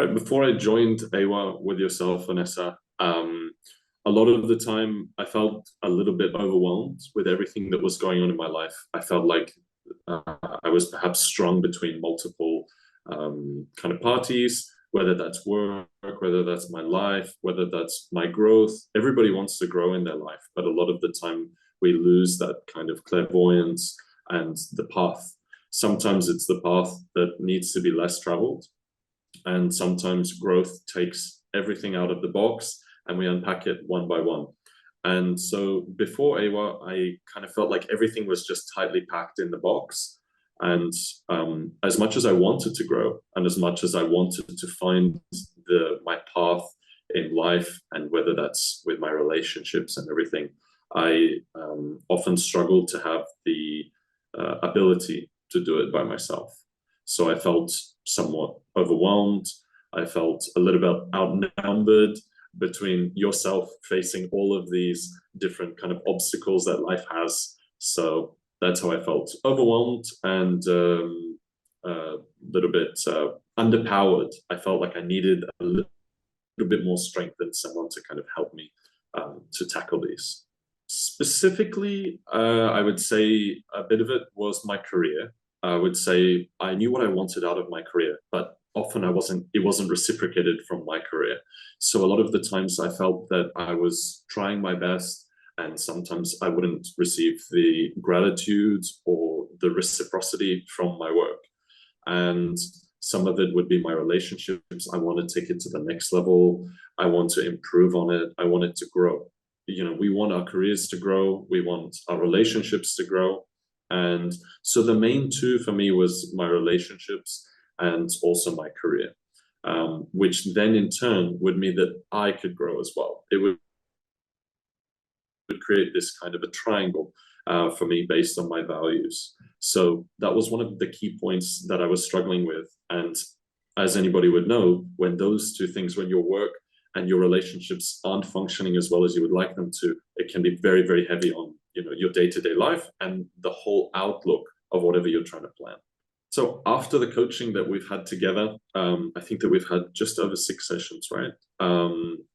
Right, before I joined Aywa with yourself, Vanessa, a lot of the time I felt a little bit overwhelmed with everything that was going on in my life. I felt like uh, I was perhaps strung between multiple kind of parties, whether that's work, whether that's my life, whether that's my growth. Everybody wants to grow in their life, but a lot of the time we lose that kind of clairvoyance and the path. Sometimes it's the path that needs to be less traveled, and sometimes growth takes everything out of the box and we unpack it one by one. And so before Awa, I kind of felt like everything was just tightly packed in the box. And as much as I wanted to grow and as much as I wanted to find my path in life, and whether that's with my relationships and everything, I often struggled to have the ability to do it by myself. So I felt somewhat overwhelmed. I felt a little bit outnumbered between yourself facing all of these different kind of obstacles that life has. So that's how I felt, overwhelmed and a little bit underpowered. I felt like I needed a little bit more strength and someone to kind of help me to tackle these. Specifically, I would say a bit of it was my career. I would say I knew what I wanted out of my career, but often it wasn't reciprocated from my career. So a lot of the times I felt that I was trying my best, and sometimes I wouldn't receive the gratitude or the reciprocity from my work. And some of it would be my relationships. I want to take it to the next level. I want to improve on it. I want it to grow. We want our careers to grow. We want our relationships to grow. And so the main two for me was my relationships and also my career, which then in turn would mean that I could grow as well. It would create this kind of a triangle for me based on my values. So that was one of the key points that I was struggling with. And as anybody would know, when those two things, when your work and your relationships aren't functioning as well as you would like them to, it can be very, very heavy on your day-to-day life and the whole outlook of whatever you're trying to plan. So after the coaching that we've had together, I think that we've had just over 6 sessions, right?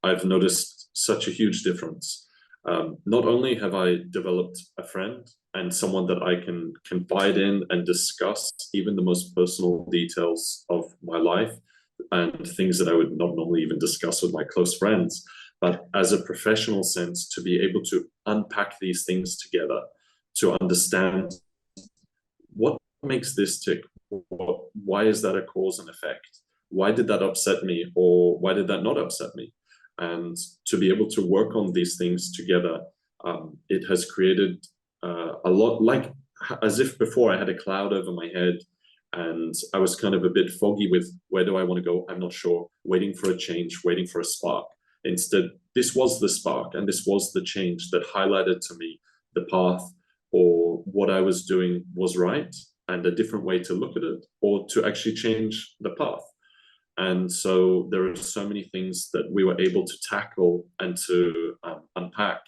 I've noticed such a huge difference. Not only have I developed a friend and someone that I can confide in and discuss even the most personal details of my life and things that I would not normally even discuss with my close friends, but as a professional sense, to be able to unpack these things together, to understand what makes this tick, why is that a cause and effect, why did that upset me, or why did that not upset me, and to be able to work on these things together. It has created a lot, like as if before I had a cloud over my head and I was kind of a bit foggy with where do I want to go, I'm not sure, waiting for a change, waiting for a spark. Instead, this was the spark and this was the change that highlighted to me the path, or what I was doing was right and a different way to look at it, or to actually change the path. And so there are so many things that we were able to tackle and to unpack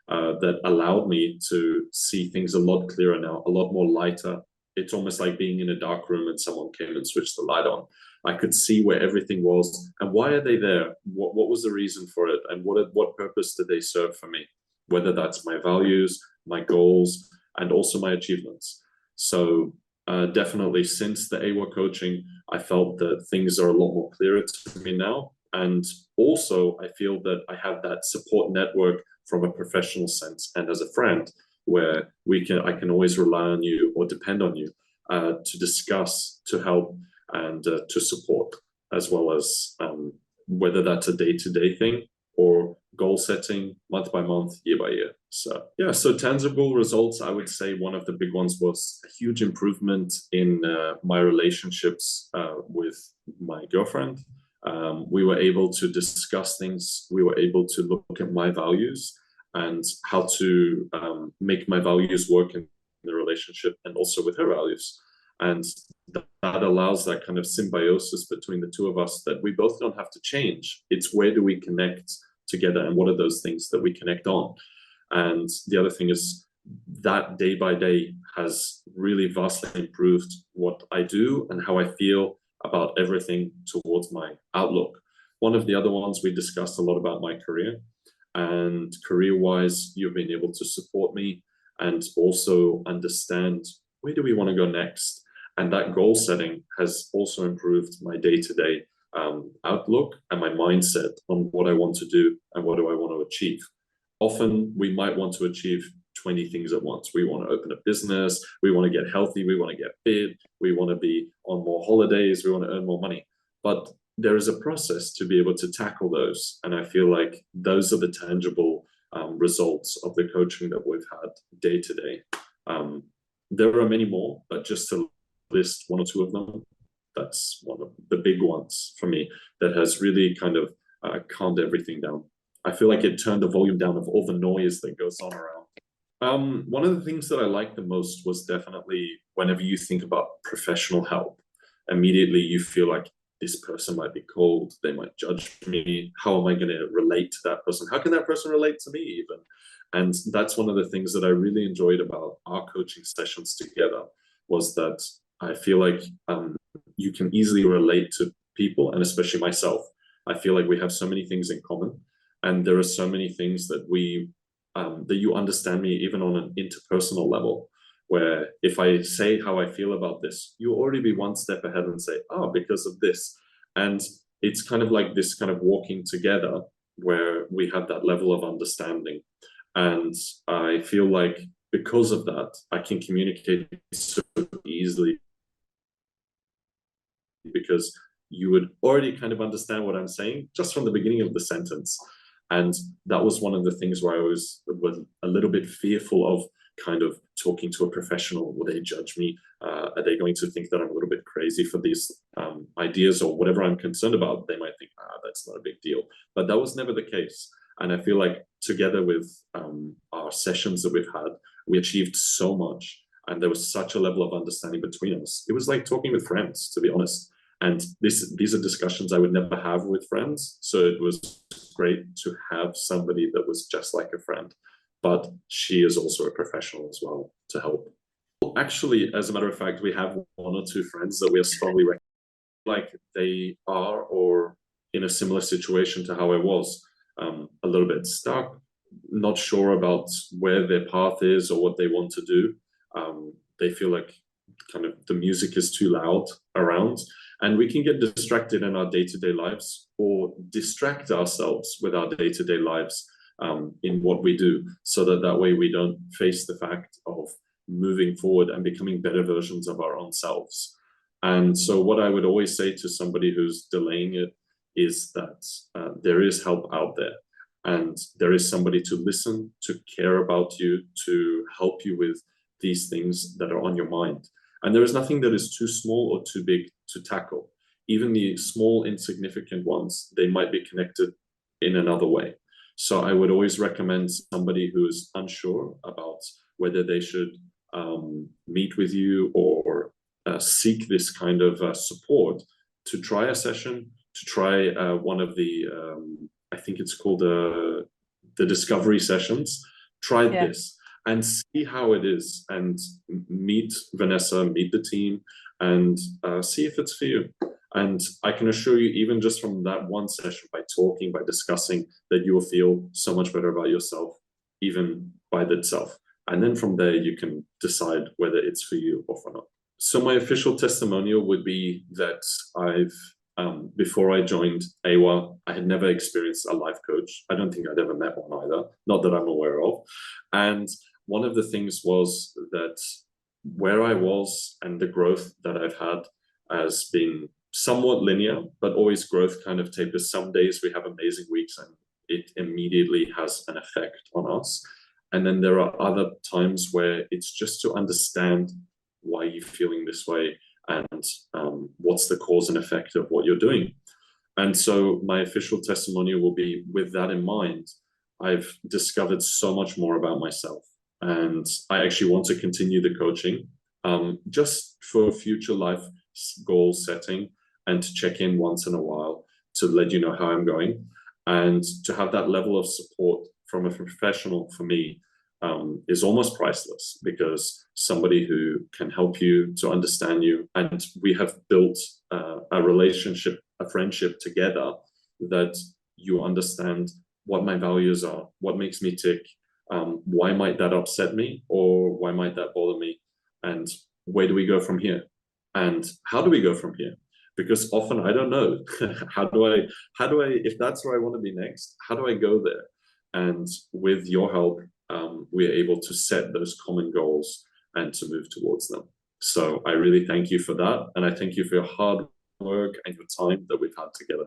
that allowed me to see things a lot clearer now, a lot more lighter. It's almost like being in a dark room and someone came and switched the light on. I could see where everything was and why are they there? What was the reason for it? And what purpose did they serve for me? Whether that's my values, my goals, and also my achievements. So definitely since the Aywa coaching, I felt that things are a lot more clearer to me now. And also I feel that I have that support network from a professional sense and as a friend, where I can always rely on you or depend on you to discuss, to help, and to support, as well as whether that's a day-to-day thing or goal setting, month by month, year by year. So yeah, so tangible results, I would say one of the big ones was a huge improvement in my relationships with my girlfriend. We were able to discuss things. We were able to look at my values and how to make my values work in the relationship and also with her values. And that allows that kind of symbiosis between the two of us that we both don't have to change. It's where do we connect together and what are those things that we connect on? And the other thing is that day by day has really vastly improved what I do and how I feel about everything towards my outlook. One of the other ones, we discussed a lot about my career, and career-wise, you've been able to support me and also understand where do we want to go next. And that goal setting has also improved my day-to-day outlook and my mindset on what I want to do and what do I want to achieve. Often we might want to achieve 20 things at once. We want to open a business, we want to get healthy, we want to get fit, we want to be on more holidays, we want to earn more money. But there is a process to be able to tackle those. And I feel like those are the tangible results of the coaching that we've had day to day. There are many more, but just to list one or two of them, that's one of the big ones for me that has really kind of calmed everything down. I feel like it turned the volume down of all the noise that goes on around. One of the things that I liked the most was definitely whenever you think about professional help, immediately you feel like this person might be cold, they might judge me. How am I going to relate to that person? How can that person relate to me even? And that's one of the things that I really enjoyed about our coaching sessions together, was that I feel like you can easily relate to people, and especially myself. I feel like we have so many things in common, and there are so many things that that you understand me even on an interpersonal level, where if I say how I feel about this, you already be one step ahead and say, oh, because of this. And it's kind of like this kind of walking together where we have that level of understanding. And I feel like because of that, I can communicate so easily, because you would already kind of understand what I'm saying just from the beginning of the sentence. And that was one of the things where I was a little bit fearful of kind of talking to a professional. Will they judge me? Are they going to think that I'm a little bit crazy for these ideas or whatever I'm concerned about? They might think, that's not a big deal. But that was never the case. And I feel like together with our sessions that we've had, we achieved so much. And there was such a level of understanding between us. It was like talking with friends, to be honest. And these are discussions I would never have with friends. So it was great to have somebody that was just like a friend. But she is also a professional as well to help. Actually, as a matter of fact, we have one or two friends that we are strongly recommending, like they are or in a similar situation to how I was, a little bit stuck, not sure about where their path is or what they want to do. They feel like kind of the music is too loud around, and we can get distracted in our day-to-day lives or distract ourselves with our day-to-day lives in what we do, so that way we don't face the fact of moving forward and becoming better versions of our own selves. And so what I would always say to somebody who's delaying it is that there is help out there, and there is somebody to listen, to care about you, to help you with these things that are on your mind. And there is nothing that is too small or too big to tackle. Even the small, insignificant ones, they might be connected in another way. So I would always recommend somebody who is unsure about whether they should meet with you or seek this kind of support, to try a session, to try one of the, I think it's called the discovery sessions. Try this and see how it is, and meet Vanessa, meet the team, and see if it's for you. And I can assure you, even just from that one session, by talking, by discussing, that you will feel so much better about yourself, even by itself. And then from there, you can decide whether it's for you or for not. So my official testimonial would be that before I joined Aywa, I had never experienced a life coach. I don't think I'd ever met one either, not that I'm aware of. And one of the things was that where I was and the growth that I've had has been somewhat linear, but always growth kind of tapers. Some days we have amazing weeks and it immediately has an effect on us. And then there are other times where it's just to understand why you're feeling this way and what's the cause and effect of what you're doing. And so my official testimonial will be, with that in mind, I've discovered so much more about myself. And I actually want to continue the coaching just for future life goal setting, and to check in once in a while to let you know how I'm going, and to have that level of support from a professional for me is almost priceless, because somebody who can help you, to understand you, and we have built a relationship, a friendship together, that you understand what my values are, what makes me tick, why might that upset me, or why might that bother me, and where do we go from here, and how do we go from here? Because often I don't know. how do I, if that's where I want to be next, how do I go there? And with your help, we are able to set those common goals and to move towards them. So I really thank you for that. And I thank you for your hard work and your time that we've had together.